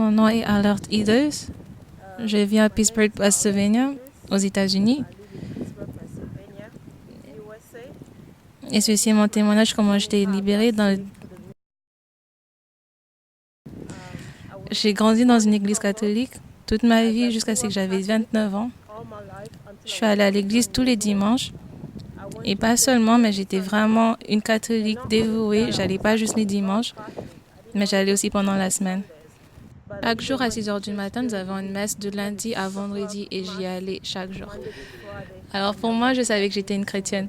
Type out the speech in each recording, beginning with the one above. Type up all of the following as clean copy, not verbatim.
Mon nom est Alert Eaters. Je viens à Pittsburgh, Pennsylvania, aux États-Unis. Et ceci est mon témoignage, comment j'étais libérée. J'ai grandi dans une église catholique toute ma vie jusqu'à ce que j'avais 29 ans. Je suis allée à l'église tous les dimanches. Et pas seulement, mais j'étais vraiment une catholique dévouée. J'allais pas juste les dimanches, mais j'allais aussi pendant la semaine. Chaque jour à 6 heures du matin, nous avons une messe de lundi à vendredi et j'y allais chaque jour. Alors pour moi, je savais que j'étais une chrétienne.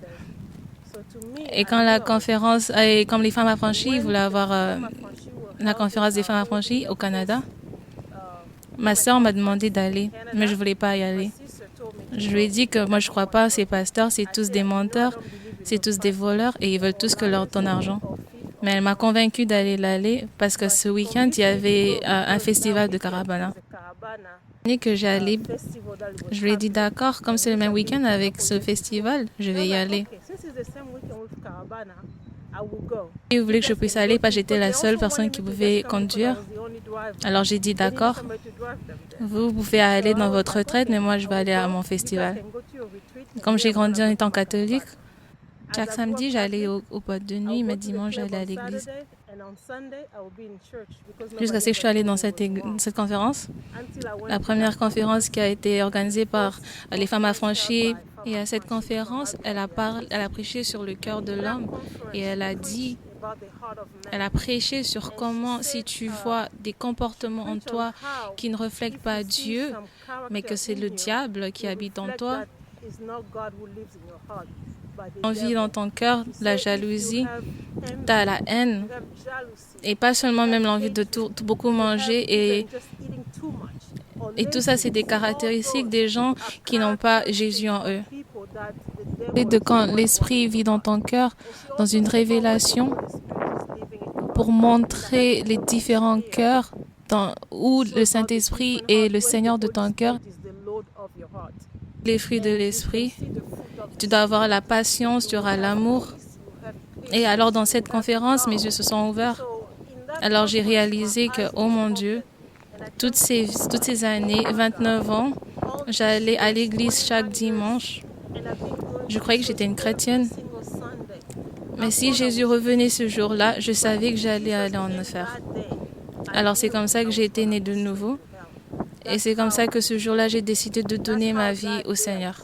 Et quand la conférence, comme les femmes affranchies, ils voulaient avoir la conférence des femmes affranchies au Canada, ma sœur m'a demandé d'aller, mais je ne voulais pas y aller. Je lui ai dit que moi, je ne crois pas à ces pasteurs, c'est tous des menteurs, c'est tous des voleurs et ils veulent tous que leur ton argent. Mais elle m'a convaincue d'aller parce que ce week-end, il y avait un festival de Carabana. Et que j'ai allé, je lui ai dit d'accord, comme c'est le même week-end avec ce festival, je vais y aller. Il voulait que je puisse aller parce que j'étais la seule personne qui pouvait conduire. Alors j'ai dit d'accord, vous pouvez aller dans votre retraite, mais moi je vais aller à mon festival. Comme j'ai grandi en étant catholique, chaque samedi j'allais aux boîtes de nuit, mais dimanche j'allais à l'église. Jusqu'à ce que je suis allée dans cette conférence. La première conférence qui a été organisée par les femmes affranchies. Et à cette conférence, elle a prêché sur le cœur de l'homme et elle a prêché sur comment, si tu vois des comportements en toi qui ne reflètent pas Dieu, mais que c'est le diable qui habite en toi, l'envie dans ton cœur, la jalousie, tu as la haine, et pas seulement même l'envie de tout beaucoup manger, et tout ça, c'est des caractéristiques des gens qui n'ont pas Jésus en eux. Et de quand l'Esprit vit dans ton cœur, dans une révélation, pour montrer les différents cœurs où le Saint-Esprit est le Seigneur de ton cœur, les fruits de l'Esprit, tu dois avoir la patience, tu auras l'amour. Et alors, dans cette conférence, mes yeux se sont ouverts. Alors, j'ai réalisé que, oh mon Dieu, toutes ces années, 29 ans, j'allais à l'église chaque dimanche. Je croyais que j'étais une chrétienne. Mais si Jésus revenait ce jour-là, je savais que j'allais aller en enfer. Alors c'est comme ça que j'ai été née de nouveau. Et c'est comme ça que ce jour-là, j'ai décidé de donner ma vie au Seigneur.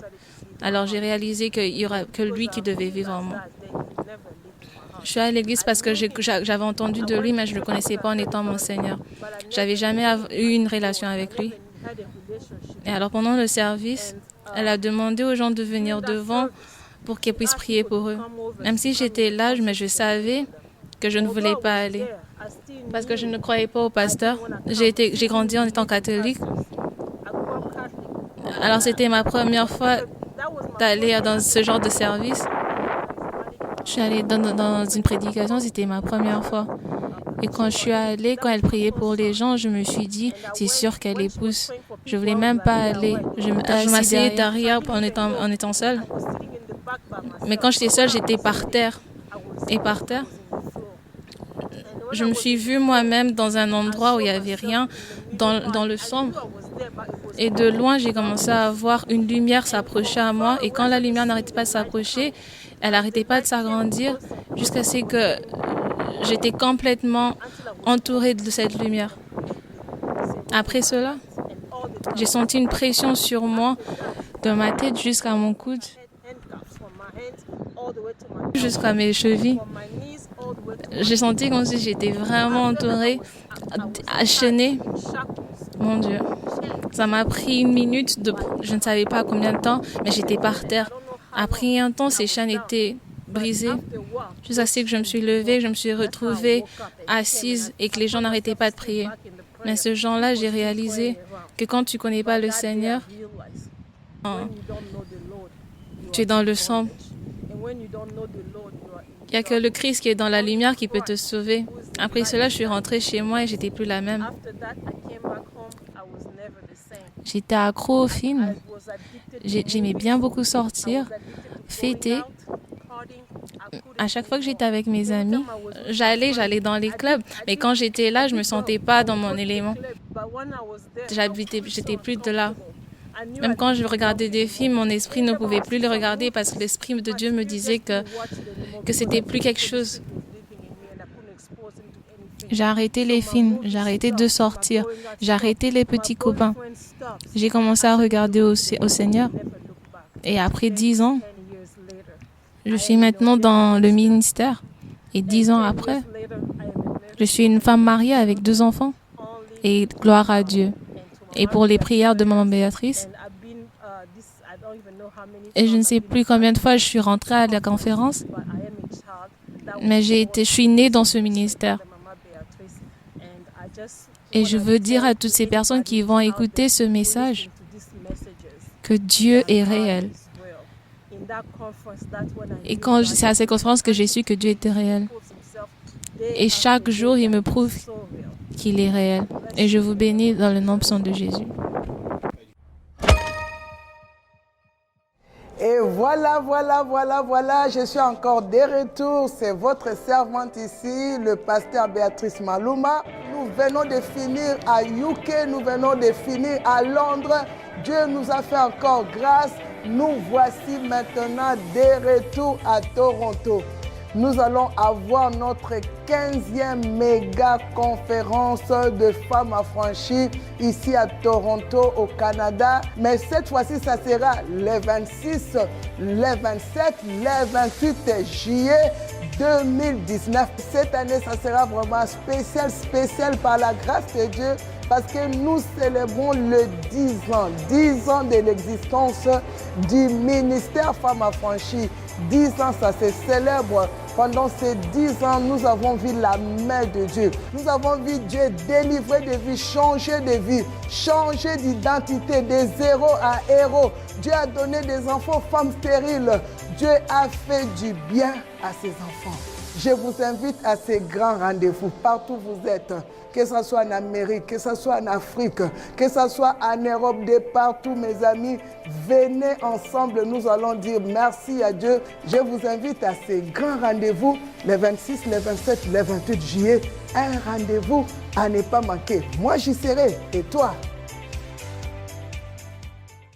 Alors j'ai réalisé qu'il n'y aura que lui qui devait vivre en moi. Je suis à l'église parce que j'avais entendu de lui, mais je ne le connaissais pas en étant mon Seigneur. Je n'avais jamais eu une relation avec lui. Et alors pendant le service, elle a demandé aux gens de venir devant pour qu'elle puisse prier pour eux. Même si j'étais là, mais je savais que je ne voulais pas aller. Parce que je ne croyais pas au pasteur. J'ai grandi en étant catholique. Alors c'était ma première fois d'aller dans ce genre de service. Je suis allée dans une prédication, c'était ma première fois. Et quand je suis allée, quand elle priait pour les gens, je me suis dit, c'est sûr qu'elle épouse. Je ne voulais même pas aller. Je m'asseyais derrière en étant seule. Mais quand j'étais seule, j'étais par terre. Et par terre, je me suis vue moi-même dans un endroit où il n'y avait rien, dans le sombre. Et de loin, j'ai commencé à voir une lumière s'approcher à moi. Et quand la lumière n'arrêtait pas de s'approcher, elle n'arrêtait pas de s'agrandir jusqu'à ce que j'étais complètement entourée de cette lumière. Après cela, j'ai senti une pression sur moi, de ma tête jusqu'à mon coude, jusqu'à mes chevilles. J'ai senti comme si j'étais vraiment entourée, chaînée. Mon Dieu, ça m'a pris une minute, je ne savais pas combien de temps, mais j'étais par terre. Après un temps, ces chaînes étaient brisées. Jusqu'à ce que je me suis levée, je me suis retrouvée assise et que les gens n'arrêtaient pas de prier. Mais ce jour-là, j'ai réalisé que quand tu ne connais pas le Seigneur, tu es dans le sombre. Il n'y a que le Christ qui est dans la lumière qui peut te sauver. Après cela, je suis rentrée chez moi et j'étais plus la même. J'étais accro au film. J'aimais bien beaucoup sortir, fêter. À chaque fois que j'étais avec mes amis, j'allais dans les clubs. Mais quand j'étais là, je me sentais pas dans mon élément. J'étais plus de là. Même quand je regardais des films, mon esprit ne pouvait plus les regarder parce que l'esprit de Dieu me disait que c'était plus quelque chose. J'ai arrêté les films, j'ai arrêté de sortir, j'ai arrêté les petits copains. J'ai commencé à regarder au Seigneur. Et après 10 ans, je suis maintenant dans le ministère. Et 10 ans après, je suis une femme mariée avec 2 enfants. Et gloire à Dieu. Et pour les prières de Maman Béatrice, et je ne sais plus combien de fois je suis rentrée à la conférence, mais je suis née dans ce ministère. Et je veux dire à toutes ces personnes qui vont écouter ce message que Dieu est réel. Et c'est à ces conférences que j'ai su que Dieu était réel. Et chaque jour, il me prouve qu'il est réel. Et je vous bénis dans le nom puissant de Jésus. Et voilà, je suis encore de retour. C'est votre servante ici, le pasteur Béatrice Maluma. Nous venons de finir à UK, nous venons de finir à Londres. Dieu nous a fait encore grâce. Nous voici maintenant de retour à Toronto. Nous allons avoir notre 15e méga conférence de femmes affranchies ici à Toronto, au Canada. Mais cette fois-ci, ça sera les 26, les 27, les 28 juillet 2019. Cette année, ça sera vraiment spécial par la grâce de Dieu. Parce que nous célébrons le 10 ans de l'existence du ministère Femmes Affranchies. 10 ans, ça se célèbre. Pendant ces 10 ans, nous avons vu la main de Dieu. Nous avons vu Dieu délivrer des vies, changer de vie, changer d'identité, de zéro à héros. Dieu a donné des enfants femmes stériles. Dieu a fait du bien à ses enfants. Je vous invite à ces grands rendez-vous, partout où vous êtes, que ce soit en Amérique, que ce soit en Afrique, que ce soit en Europe, de partout, mes amis, venez ensemble, nous allons dire merci à Dieu. Je vous invite à ces grands rendez-vous, les 26, les 27, les 28 juillet, un rendez-vous à ne pas manquer. Moi, j'y serai, et toi?